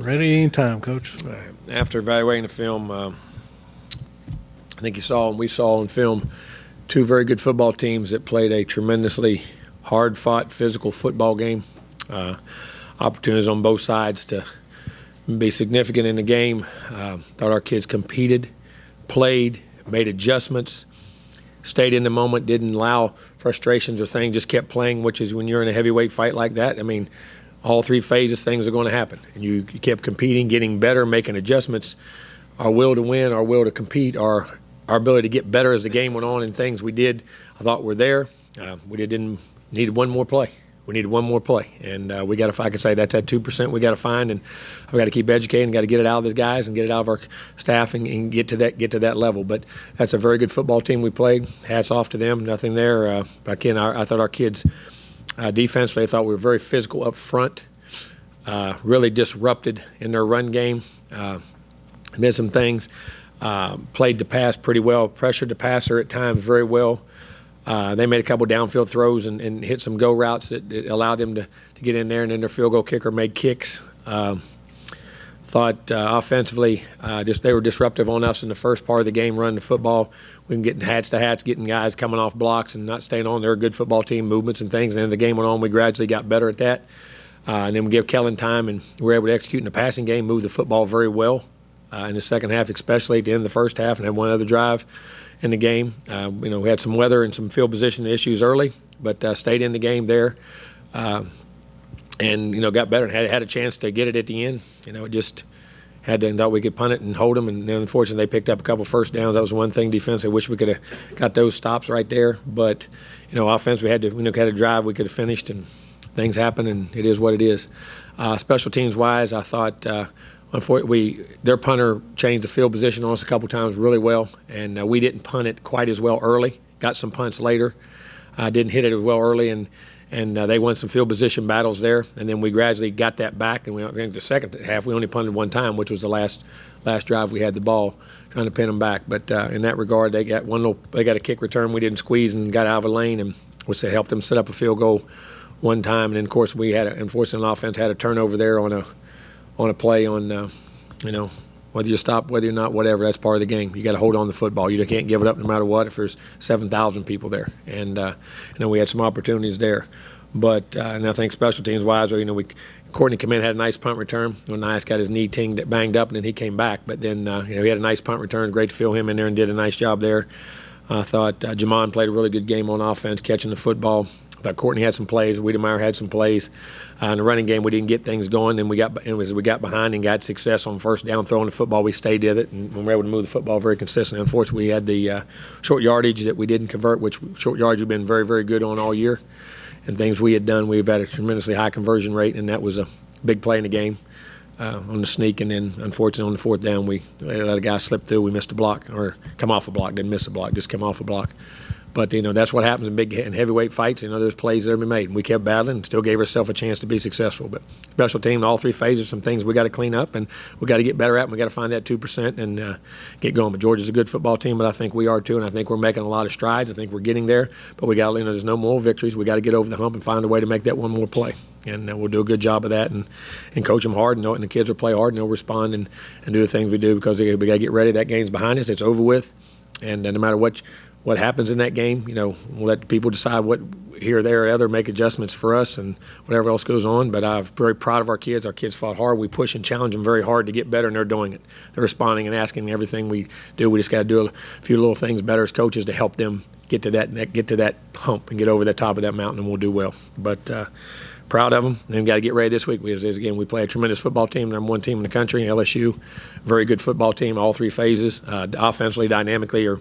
Ready anytime, Coach. After evaluating the film, I think we saw on film two very good football teams that played a tremendously hard-fought, physical football game. Opportunities on both sides to be significant in the game. Thought our kids competed, played, made adjustments, stayed in the moment, didn't allow frustrations or things, just kept playing, which is when you're in a heavyweight fight like that. I mean, all three phases, things are going to happen. And you kept competing, getting better, making adjustments. Our will to win, our will to compete, our ability to get better as the game went on, and things we did, I thought were there. Needed one more play. We needed one more play, and we got to. If I could say that's that 2% we got to find, and we got to keep educating, got to get it out of these guys and get it out of our staff and get to that level. But that's a very good football team we played. Hats off to them. Nothing there. But again, I thought our kids defensively, I thought we were very physical up front. Really disrupted in their run game. Did some things. Played the pass pretty well. Pressured the passer at times very well. They made a couple downfield throws and hit some go routes that allowed them to get in there, and then their field goal kicker made kicks. Thought offensively, they were disruptive on us in the first part of the game, running the football. We can get hats to hats, getting guys coming off blocks and not staying on. They're a good football team, movements and things. And then the game went on, we gradually got better at that. And then we gave Kellen time, and we were able to execute in the passing game, move the football very well in the second half, especially at the end of the first half, and had one other drive in the game. We had some weather and some field position issues early, but stayed in the game there, and got better and had a chance to get it at the end. It just thought we could punt it and hold them, and then unfortunately they picked up a couple first downs. That was one thing defensively. I wish we could have got those stops right there, but offense we had a drive we could have finished, and things happen, and it is what it is. Special teams wise, I thought. Unfortunately, their punter changed the field position on us a couple times really well, and we didn't punt it quite as well early. Got some punts later. Didn't hit it as well early, and they won some field position battles there. And then we gradually got that back, and I think the second half we only punted one time, which was the last drive we had the ball, trying to pin them back. But in that regard, they got a kick return we didn't squeeze and got out of a lane, and which helped them set up a field goal one time. And then of course we unfortunately on offense had a turnover there on a play on, whether you stop, whether you're not, whatever, that's part of the game. You got to hold on to the football. You can't give it up no matter what if there's 7,000 people there. And, we had some opportunities there. But, and I think special teams wise, Courtney come in, had a nice punt return. Nice got his knee banged up, and then he came back. But then, he had a nice punt return. Great to feel him in there and did a nice job there. I thought Jamon played a really good game on offense, catching the football. I thought Courtney had some plays. Wiedemeyer had some plays. In the running game, we didn't get things going. And we got behind and got success on first down throwing the football. We stayed with it, and we were able to move the football very consistently. Unfortunately, we had the short yardage that we didn't convert, which short yardage we've been very, very good on all year. And things we had done, we've had a tremendously high conversion rate, and that was a big play in the game on the sneak. And then, unfortunately, on the fourth down, we let a guy slip through. We missed a block, or come off a block. Didn't miss a block, just come off a block. But, that's what happens in big and heavyweight fights. There's plays that have been made. And we kept battling and still gave ourselves a chance to be successful. But special team, all three phases, some things we got to clean up and we got to get better at. And we got to find that 2% and get going. But Georgia's a good football team, but I think we are too. And I think we're making a lot of strides. I think we're getting there. But we got, there's no more victories. We got to get over the hump and find a way to make that one more play. And we'll do a good job of that and coach them hard. And the kids will play hard and they'll respond and do the things we do because we got to get ready. That game's behind us. It's over with. And no matter what happens in that game, we'll let the people decide what here, there, or other, make adjustments for us and whatever else goes on. But I'm very proud of our kids. Our kids fought hard. We push and challenge them very hard to get better, and they're doing it. They're responding and asking everything we do. We just got to do a few little things better as coaches to help them get to that hump and get over the top of that mountain, and we'll do well. But proud of them. And got to get ready this week. We play a tremendous football team, number one team in the country, LSU. Very good football team, all three phases, offensively, dynamically, or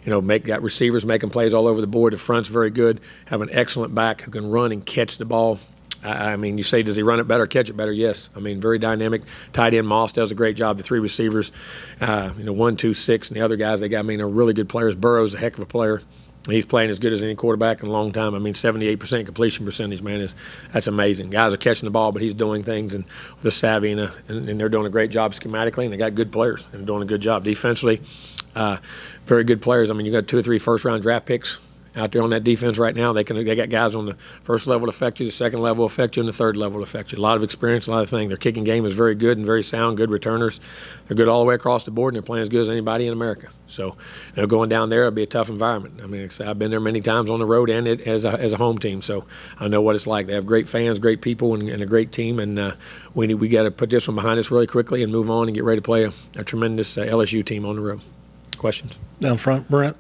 got receivers making plays all over the board. The front's very good. Have an excellent back who can run and catch the ball. You say, does he run it better, catch it better? Yes. Very dynamic. Tight end Moss does a great job. The three receivers, 1, 2, 6, and the other guys they got, are really good players. Burrow's a heck of a player. He's playing as good as any quarterback in a long time. 78% completion percentage, man, that's amazing. Guys are catching the ball, but he's doing things and with a savvy and they're doing a great job schematically, and they got good players and doing a good job defensively. Very good players. You got 2 or 3 first-round draft picks out there on that defense right now. They got guys on the first level to affect you, the second level to affect you, and the third level to affect you. A lot of experience, a lot of things. Their kicking game is very good and very sound, good returners. They're good all the way across the board, and they're playing as good as anybody in America. So, going down there, it'll be a tough environment. I mean, I've been there many times on the road and as a home team, so I know what it's like. They have great fans, great people, and a great team, and we got to put this one behind us really quickly and move on and get ready to play a tremendous LSU team on the road. Questions? Down front, Brent.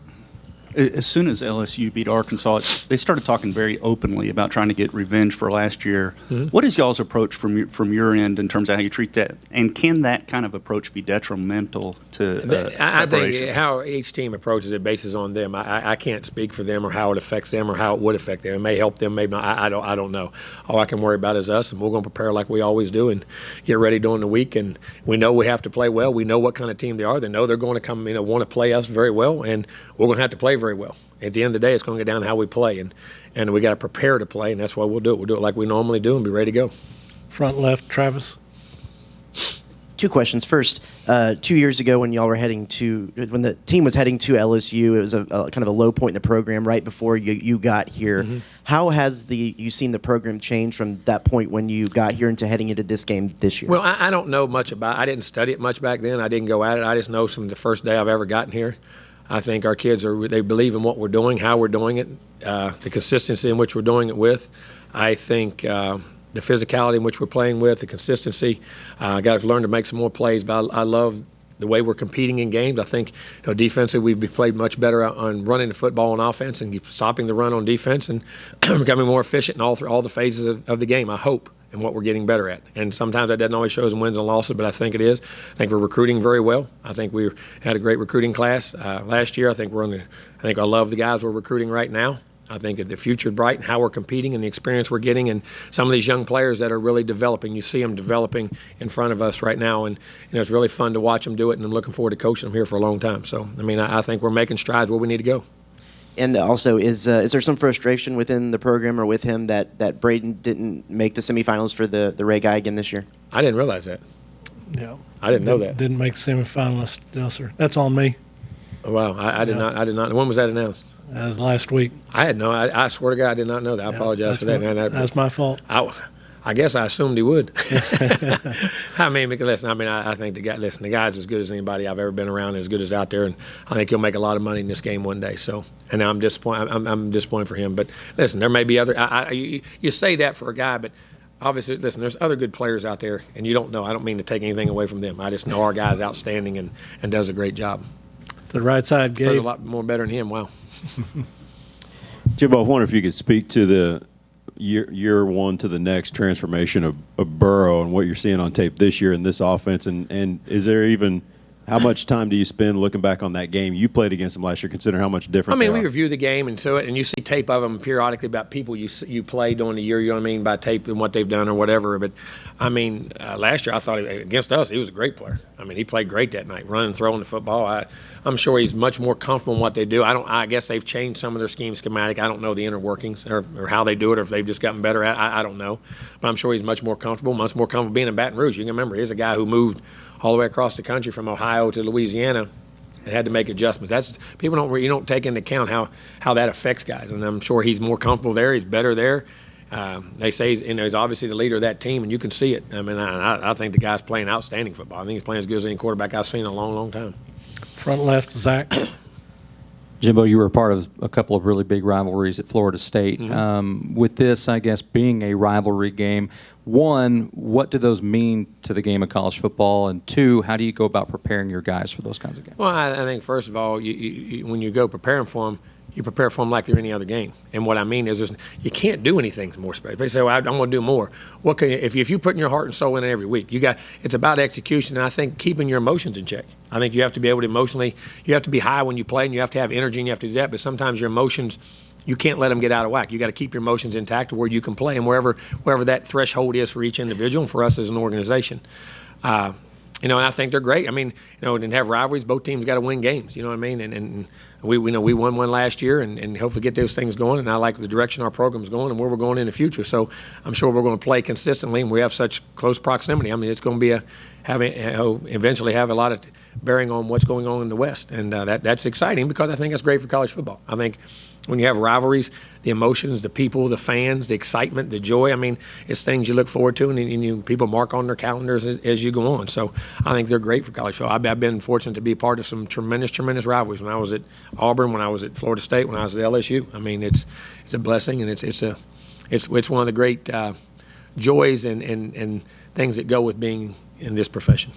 As soon as LSU beat Arkansas, they started talking very openly about trying to get revenge for last year. Mm-hmm. What is y'all's approach from your end in terms of how you treat that? And can that kind of approach be detrimental to I think how each team approaches it bases on them. I can't speak for them or how it affects them or how it would affect them. It may help them, maybe not. I don't know. All I can worry about is us, and we're going to prepare like we always do and get ready during the week. And we know we have to play well. We know what kind of team they are. They know they're going to come, want to play us very well, and we're going to have to play very well. At the end of the day, it's going to get down to how we play, and we got to prepare to play, and that's why we'll do it. We'll do it like we normally do and be ready to go. Front left, Travis. Two questions. First, 2 years ago when when the team was heading to LSU, it was a kind of a low point in the program right before you got here. Mm-hmm. How has you seen the program change from that point when you got here into heading into this game this year? Well, I don't know much about it. I didn't study it much back then. I didn't go at it. I just know from the first day I've ever gotten here. I think our kids they believe in what we're doing, how we're doing it, the consistency in which we're doing it with. I think the physicality in which we're playing with, the consistency. Got to learn to make some more plays, but I love the way we're competing in games. I think defensively we've played much better on running the football on offense and stopping the run on defense and becoming more efficient in all the phases of the game, I hope, and what we're getting better at. And sometimes that doesn't always show us in wins and losses, but I think it is. I think we're recruiting very well. I think we had a great recruiting class last year. I think I love the guys we're recruiting right now. I think that the future is bright and how we're competing and the experience we're getting and some of these young players that are really developing. You see them developing in front of us right now, and it's really fun to watch them do it, and I'm looking forward to coaching them here for a long time. So, I think we're making strides where we need to go. And also, is there some frustration within the program or with him that Braden didn't make the semifinals for the Ray Guy again this year? I didn't realize that. Yeah, I didn't know that. Didn't make the semifinalists, no, sir. That's on me. Oh, wow, I did not. I did not. When was that announced? That was last week. I swear to God, I did not know that. I apologize for that. That's my fault. I guess I assumed he would. Listen, I think the guy's as good as anybody I've ever been around, as good as out there, and I think he'll make a lot of money in this game one day. So, and I'm disappointed. I'm disappointed for him. But listen, there may be other. You say that for a guy, but obviously, listen, there's other good players out there, and you don't know. I don't mean to take anything away from them. I just know our guy's outstanding and does a great job. To the right side, Gabe. There's a lot more better than him. Wow. Jimbo, I wonder if you could speak to the year one to the next transformation of Burrow and what you're seeing on tape this year in this offense, and is there even how much time do you spend looking back on that game you played against them last year, considering how much different we review the game and you see tape of them periodically about people you play during the year, you know what I mean, by tape and what they've done or whatever. But, last year I thought against us he was a great player. He played great that night, running, throwing the football. I'm sure he's much more comfortable in what they do. I guess they've changed some of their scheme schematic. I don't know the inner workings or how they do it or if they've just gotten better at it. I don't know. But I'm sure he's much more comfortable being in Baton Rouge. You can remember, he's a guy who moved all the way across the country from Ohio to Louisiana and had to make adjustments. That's you don't take into account how that affects guys. And I'm sure he's more comfortable there. He's better there. They say he's obviously the leader of that team, and you can see it. I think the guy's playing outstanding football. I think he's playing as good as any quarterback I've seen in a long, long time. Front left, Zach. Jimbo, you were a part of a couple of really big rivalries at Florida State. Mm-hmm. With this, I guess, being a rivalry game, one, what do those mean to the game of college football? And two, how do you go about preparing your guys for those kinds of games? Well, I think, first of all, you when you go preparing for them, you prepare for them like they're any other game. And what I mean is you can't do anything more special. They say, well, I'm going to do more. What can you, if you're putting your heart and soul in it every week, it's about execution, and I think keeping your emotions in check. I think you have to be able to emotionally, you have to be high when you play, and you have to have energy, and you have to do that, but sometimes your emotions, you can't let them get out of whack. You got to keep your emotions intact to where you can play, and wherever that threshold is for each individual and for us as an organization. And I think they're great. To have rivalries, both teams got to win games. You know what I mean? And We know we won one last year, and hopefully get those things going. And I like the direction our program's going and where we're going in the future. So I'm sure we're going to play consistently, and we have such close proximity. I mean, it's going to be eventually have a lot of bearing on what's going on in the West, and that's exciting because I think it's great for college football. I think when you have rivalries, the emotions, the people, the fans, the excitement, the joy, I mean, it's things you look forward to, and people mark on their calendars as you go on. So I think they're great for college football. I've been fortunate to be a part of some tremendous rivalries when I was at Auburn, when I was at Florida State, when I was at LSU. I mean, it's a blessing, and it's one of the great joys and things that go with being in this profession.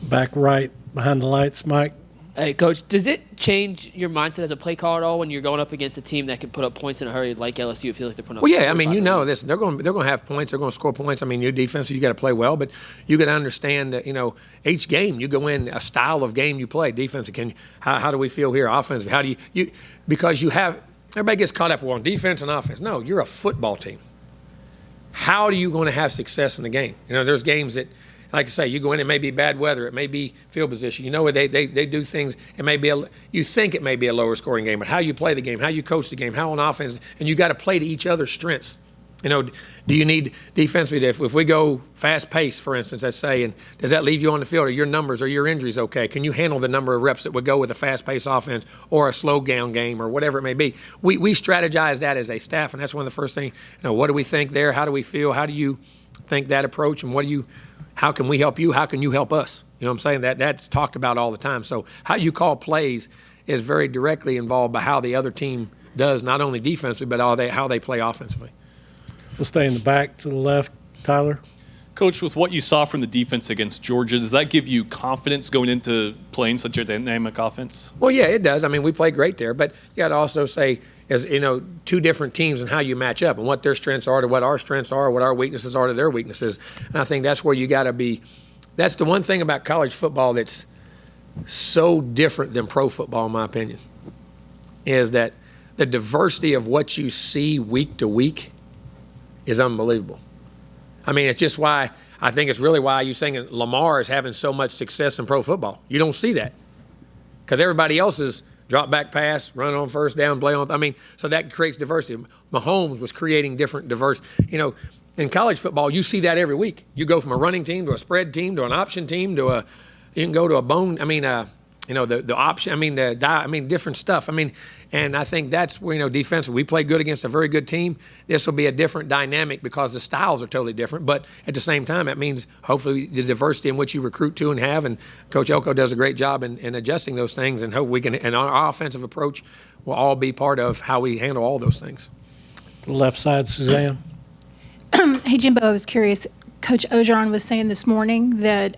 Back right behind the lights, Mike. Hey, Coach, does it change your mindset as a play caller at all when you're going up against a team that can put up points in a hurry like LSU? It feels like they're putting up. Well, yeah, I mean, 45 this. They're going to have points. They're going to score points. I mean, your defense, you got to play well, but you got to understand that, each game you go in a style of game you play. Defense, how do we feel here? Offensive, how do you because you have everybody gets caught up on defense and offense. No, you're a football team. How are you going to have success in the game? There's games that, like I say, you go in, it may be bad weather, it may be field position. They do things, it may be you think it may be a lower scoring game, but how you play the game, how you coach the game, how on offense, and you got to play to each other's strengths. Do you need defensively, if we go fast pace, for instance, let's say, and does that leave you on the field? Are your numbers or your injuries okay? Can you handle the number of reps that would go with a fast paced offense or a slow down game or whatever it may be? We strategize that as a staff, and that's one of the first things. What do we think there? How do we feel? How do you think that approach, and how can we help you? How can you help us? You know what I'm saying? That's talked about all the time. So how you call plays is very directly involved by how the other team does, not only defensively, but how they play offensively. We'll stay in the back to the left. Tyler? Coach, with what you saw from the defense against Georgia, does that give you confidence going into playing such a dynamic offense? Well, yeah, it does. I mean, we played great there, but you got to also say, as two different teams and how you match up and what their strengths are to what our strengths are, what our weaknesses are to their weaknesses. And I think that's where you got to be. That's the one thing about college football that's so different than pro football, in my opinion, is that the diversity of what you see week to week is unbelievable. I mean, it's just why I think it's really why you saying Lamar is having so much success in pro football. You don't see that because everybody else is drop back pass, run on first down, play on. I mean, so that creates diversity. Mahomes was creating different diverse. In college football, you see that every week. You go from a running team to a spread team to an option team to you can go to a bone. I mean, the option. I mean, different stuff. I mean, and I think that's where defensively we play good against a very good team. This will be a different dynamic because the styles are totally different. But at the same time, that means hopefully the diversity in which you recruit to and have. And Coach Elko does a great job in adjusting those things. And hope we can. And our offensive approach will all be part of how we handle all those things. To the left side, Suzanne. Hey, Jimbo, I was curious. Coach Ogeron was saying this morning that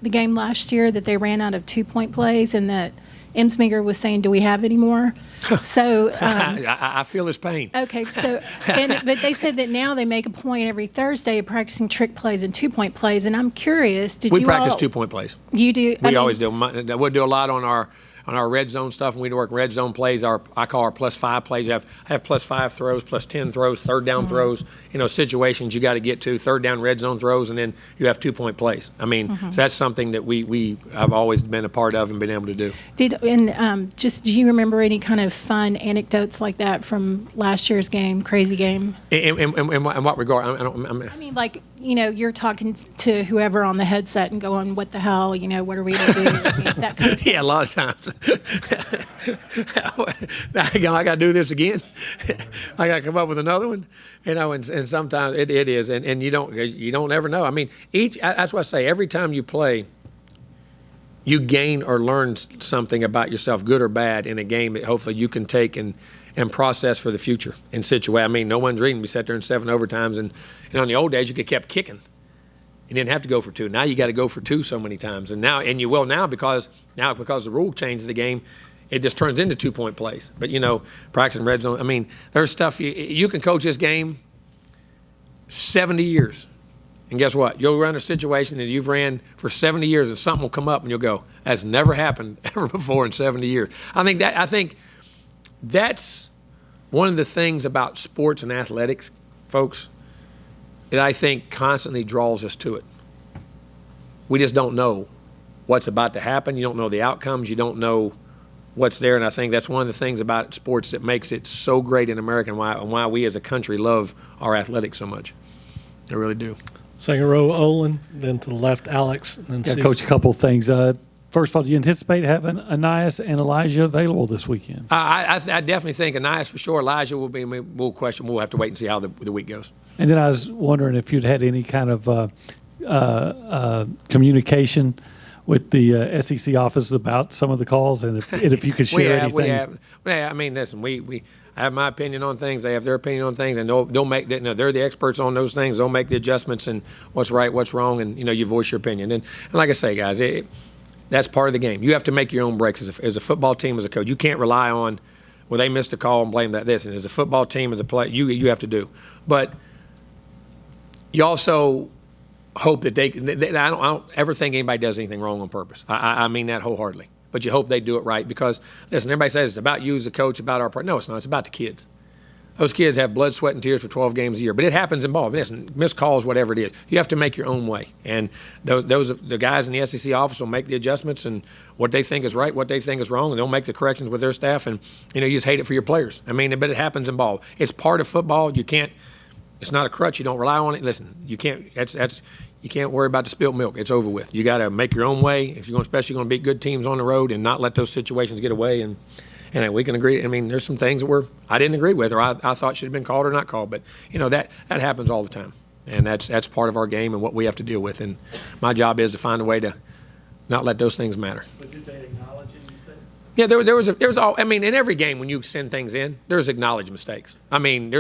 the game last year that they ran out of 2-point plays and that Emsminger was saying, do we have any more? So I feel his pain. Okay, so but they said that now they make a point every Thursday of practicing trick plays and 2-point plays, and I'm curious, we practice 2-point plays. You do? We always do. We'll do a lot on our red zone stuff, and we work red zone plays. I call our +5 plays. I have +5 throws, +10 throws, third down throws. Situations you got to get to, third down red zone throws, and then you have 2-point plays. I mean, so that's something that I've always been a part of and been able to do. Do you remember any kind of fun anecdotes like that from last year's game, crazy game? In what regard? I mean, like, you're talking to whoever on the headset and going, what the hell, what are we going to do? I mean, that kind of stuff. Yeah, a lot of times. I got to do this again. I got to come up with another one. And sometimes it is, and you don't ever know. I mean, that's why I say every time you play, you gain or learn something about yourself, good or bad, in a game that hopefully you can take and process for the future in situation. I mean, no one's reading. We sat there in 7 overtimes, and in the old days you could kept kicking. You didn't have to go for 2. Now you got to go for 2 so many times, and you will now because the rule changed the game. It just turns into 2-point plays. But practicing red zone. I mean, there's stuff you can coach this game 70 years. And guess what? You'll run a situation that you've ran for 70 years and something will come up and you'll go, that's never happened ever before in 70 years. I think that's one of the things about sports and athletics, folks, that I think constantly draws us to it. We just don't know what's about to happen. You don't know the outcomes. You don't know what's there. And I think that's one of the things about sports that makes it so great in America, and why we as a country love our athletics so much. They really do. Second row, Olin, then to the left, Alex, and then Yeah, Cease. Coach, a couple of things. First of all, do you anticipate having Anais and Elijah available this weekend? I definitely think Anais for sure. Elijah will be. We'll have to wait and see how the week goes. And then I was wondering if you'd had any kind of communication with the SEC office about some of the calls, and if you could share anything. We have. I mean, listen, I have my opinion on things. They have their opinion on things, and they'll make that. They're the experts on those things. They'll make the adjustments and what's right, what's wrong, and you voice your opinion. And like I say, guys, that's part of the game. You have to make your own breaks as a football team, as a coach. You can't rely on, well, they missed a call and blame that this. And as a football team, as a player, you have to do. But you also hope that I don't ever think anybody does anything wrong on purpose. I mean that wholeheartedly. But you hope they do it right because, listen, everybody says it's about you as a coach, about our part. No, it's not. It's about the kids. Those kids have blood, sweat, and tears for 12 games a year. But it happens in ball. Listen, missed calls, whatever it is. You have to make your own way. And the guys in the SEC office will make the adjustments and what they think is right, what they think is wrong, and they'll make the corrections with their staff. And, you just hate it for your players. I mean, but it happens in ball. It's part of football. You can't – it's not a crutch. You don't rely on it. Listen, you can't – you can't worry about the spilled milk. It's over with. You got to make your own way if you're especially going to beat good teams on the road and not let those situations get away. And we can agree. I mean, there's some things that I didn't agree with or I thought should have been called or not called. But, that happens all the time. And that's part of our game and what we have to deal with. And my job is to find a way to not let those things matter. But did they acknowledge any mistakes? Yeah, there was all. I mean, in every game when you send things in, there's acknowledged mistakes. I mean,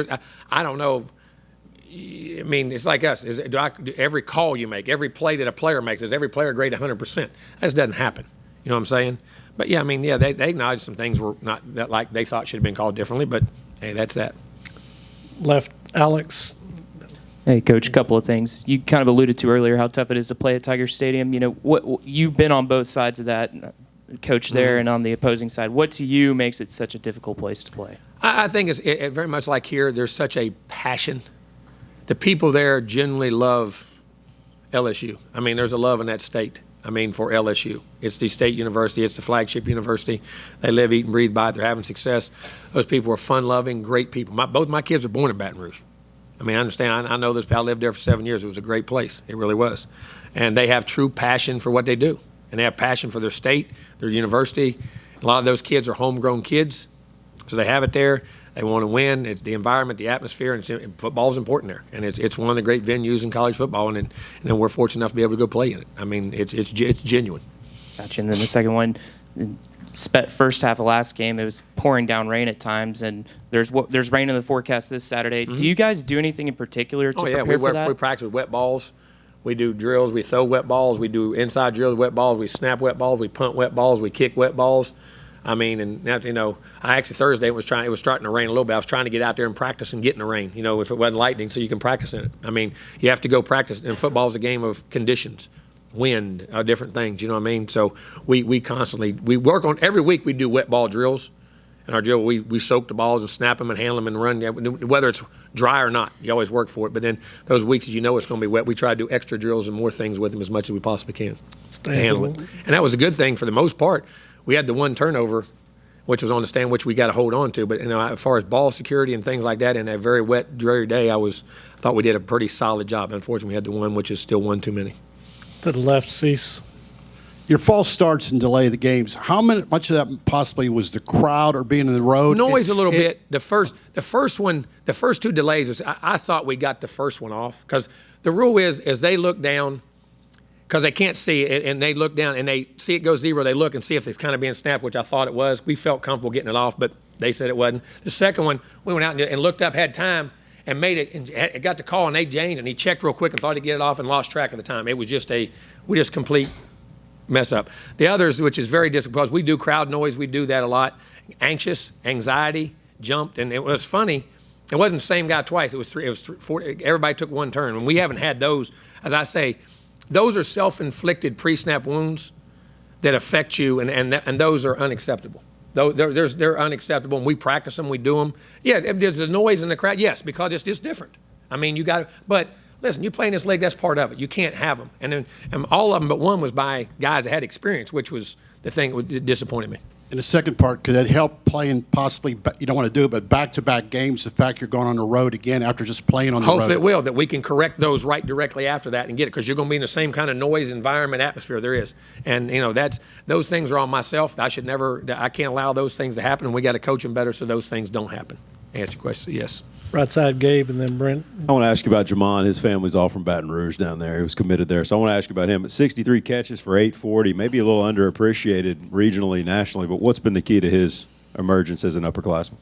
I don't know. I mean, it's like us. Every call you make, every play that a player makes, is every player grade 100%? That just doesn't happen. You know what I'm saying? But yeah, I mean, yeah, they acknowledged some things were not that like they thought should have been called differently. But hey, that's that. Left, Alex. Hey, Coach, a couple of things. You kind of alluded to earlier how tough it is to play at Tiger Stadium. What you've been on both sides of that, coach there and on the opposing side. What to you makes it such a difficult place to play? I think it's very much like here. There's such a passion. The people there genuinely love LSU. I mean, there's a love in that state. I mean, for LSU. It's the state university. It's the flagship university. They live, eat, and breathe by it. They're having success. Those people are fun-loving, great people. Both my kids were born in Baton Rouge. I mean, I understand. I know this. I lived there for 7 years. It was a great place. It really was. And they have true passion for what they do. And they have passion for their state, their university. A lot of those kids are homegrown kids. So they have it there. They want to win. It's the environment, the atmosphere, and football is important there. And it's one of the great venues in college football, and then we're fortunate enough to be able to go play in it. I mean, it's genuine. Gotcha. And then the second one, first half of last game, it was pouring down rain at times, and there's rain in the forecast this Saturday. Mm-hmm. Do you guys do anything in particular to prepare for that? We practice with wet balls. We do drills. We throw wet balls. We do inside drills with wet balls. We snap wet balls. We punt wet balls. We kick wet balls. I mean, and now, I actually Thursday it was starting to rain a little bit. I was trying to get out there and practice and get in the rain, if it wasn't lightning, so you can practice in it. I mean, you have to go practice. And football is a game of conditions, wind, different things, you know what I mean? So we constantly, we work on, every week we do wet ball drills. In our drill, we soak the balls and snap them and handle them and run, whether it's dry or not. You always work for it. But then those weeks, as it's going to be wet, we try to do extra drills and more things with them as much as we possibly can to handle it. And that was a good thing for the most part. We had the one turnover, which was on the stand, which we got to hold on to. But as far as ball security and things like that, in a very wet, dreary day, I thought we did a pretty solid job. Unfortunately, we had the one, which is still one too many. To the left, Cease. Your false starts and delay the games. How much of that possibly was the crowd or being in the road? Noise a little bit. The first two delays, I thought we got the first one off because the rule is they look down. Because they can't see it, and they look down, and they see it go zero. They look and see if it's kind of being snapped, which I thought it was. We felt comfortable getting it off, but they said it wasn't. The second one, we went out and looked up, had time, and made it, and got the call, and they changed, and he checked real quick and thought he'd get it off and lost track of the time. It was just complete mess up. The others, which is very disappointing, because we do crowd noise. We do that a lot. Anxious, anxiety, jumped, and it was funny. It wasn't the same guy twice. It was three. It was four. Everybody took one turn, and we haven't had those, as I say. Those are self-inflicted pre-snap wounds that affect you, and those are unacceptable. They're unacceptable, and we practice them, we do them. Yeah, there's a noise in the crowd, yes, because it's just different. I mean, but listen, you play in this league, that's part of it. You can't have them. And all of them but one was by guys that had experience, which was the thing that disappointed me. And the second part, could it help playing possibly, you don't want to do it, but back-to-back games, the fact you're going on the road again after just playing on the road? Hopefully it will, that we can correct those right directly after that and get it, because you're going to be in the same kind of noise, environment, atmosphere there is. And, those things are on myself. I can't allow those things to happen, and we got to coach them better so those things don't happen. Answer your question, yes. Right side, Gabe, and then Brent. I want to ask you about Jamon. His family's all from Baton Rouge down there. He was committed there. So I want to ask you about him. At 63 catches for 840, maybe a little underappreciated regionally, nationally, but what's been the key to his emergence as an upperclassman?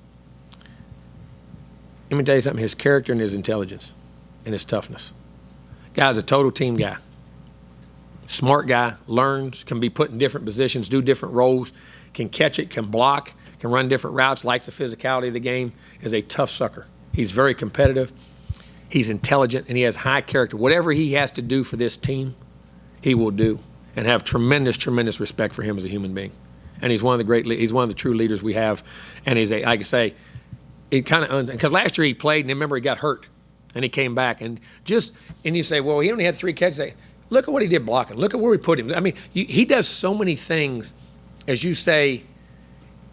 Let me tell you something. His character and his intelligence and his toughness. Guy's a total team guy. Smart guy, learns, can be put in different positions, do different roles, can catch it, can block, can run different routes, likes the physicality of the game, is a tough sucker. He's very competitive. He's intelligent, and he has high character. Whatever he has to do for this team, he will do, and have tremendous, tremendous respect for him as a human being. And he's one of the true leaders we have. And he's like I say, it kind of because last year he played, and remember he got hurt, and he came back, and you say, well, he only had 3 catches. Look at what he did blocking. Look at where we put him. I mean, he does so many things, as you say,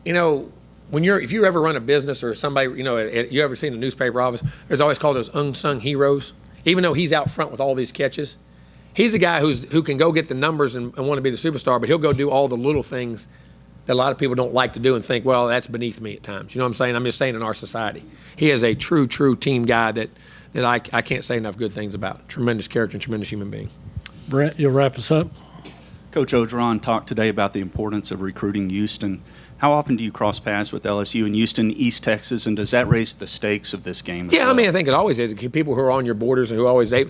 if you ever run a business or somebody, you ever seen a newspaper office, there's always called those unsung heroes. Even though he's out front with all these catches, he's a guy who can go get the numbers and want to be the superstar, but he'll go do all the little things that a lot of people don't like to do and think, well, that's beneath me at times. You know what I'm saying? I'm just saying in our society. He is a true, true team guy that I can't say enough good things about. Tremendous character and tremendous human being. Brent, you'll wrap us up. Coach Ogeron talked today about the importance of recruiting Houston. How often do you cross paths with LSU in Houston, East Texas, and does that raise the stakes of this game? Yeah, I mean, I think it always is. People who are on your borders and who always, when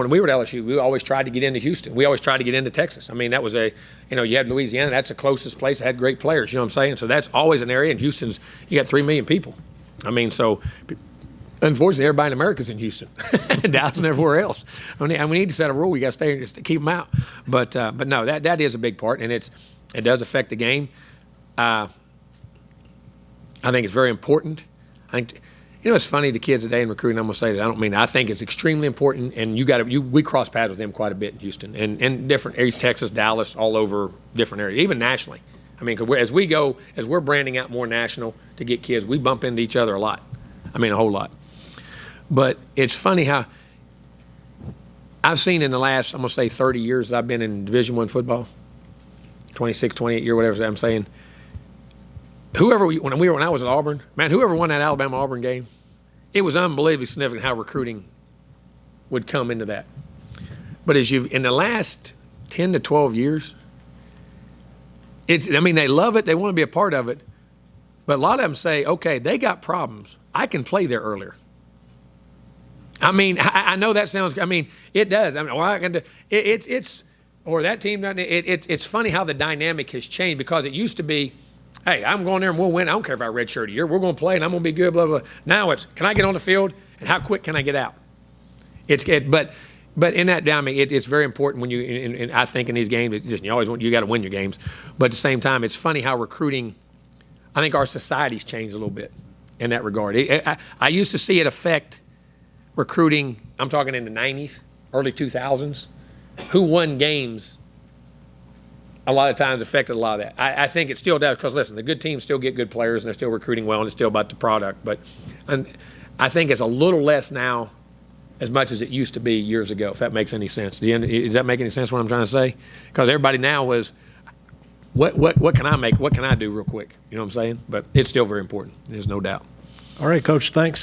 we were at LSU, we always tried to get into Houston. We always tried to get into Texas. I mean, that was you had Louisiana, that's the closest place that had great players, you know what I'm saying? So that's always an area, and Houston's, you got 3 million people. I mean, so unfortunately, everybody in America's in Houston, Dallas and everywhere else. And we need to set a rule. We got to stay just to keep them out. But no, that is a big part, and it does affect the game. I think it's very important. I think, it's funny, the kids today in recruiting, I'm going to say that. I think it's extremely important, and we cross paths with them quite a bit in Houston and different areas, Texas, Dallas, all over different areas, even nationally. I mean, as we're branding out more national to get kids, we bump into each other a lot. I mean, a whole lot. But it's funny how I've seen in the last, I'm going to say 30 years I've been in Division I football, 26, 28 years, whatever I'm saying. When I was at Auburn, man, whoever won that Alabama-Auburn game, it was unbelievably significant how recruiting would come into that. But in the last 10 to 12 years, they love it, they want to be a part of it, but a lot of them say, okay, they got problems. I can play there earlier. I mean, I know that sounds, it does. Or that team doesn't. It's funny how the dynamic has changed, because it used to be, hey, I'm going there and we'll win. I don't care if I redshirt a year. We're going to play and I'm going to be good, blah, blah, blah. Now it's, can I get on the field and how quick can I get out? But in that, it's very important when and I think in these games, you got to win your games. But at the same time, it's funny how recruiting, I think our society's changed a little bit in that regard. I used to see it affect recruiting, I'm talking in the 90s, early 2000s, who won games a lot of times affected a lot of that. I think it still does, because, listen, the good teams still get good players, and they're still recruiting well, and it's still about the product. But I think it's a little less now as much as it used to be years ago, if that makes any sense. Does that make any sense what I'm trying to say? Because everybody now was, what can I make? What can I do real quick? You know what I'm saying? But it's still very important. There's no doubt. All right, Coach, thanks.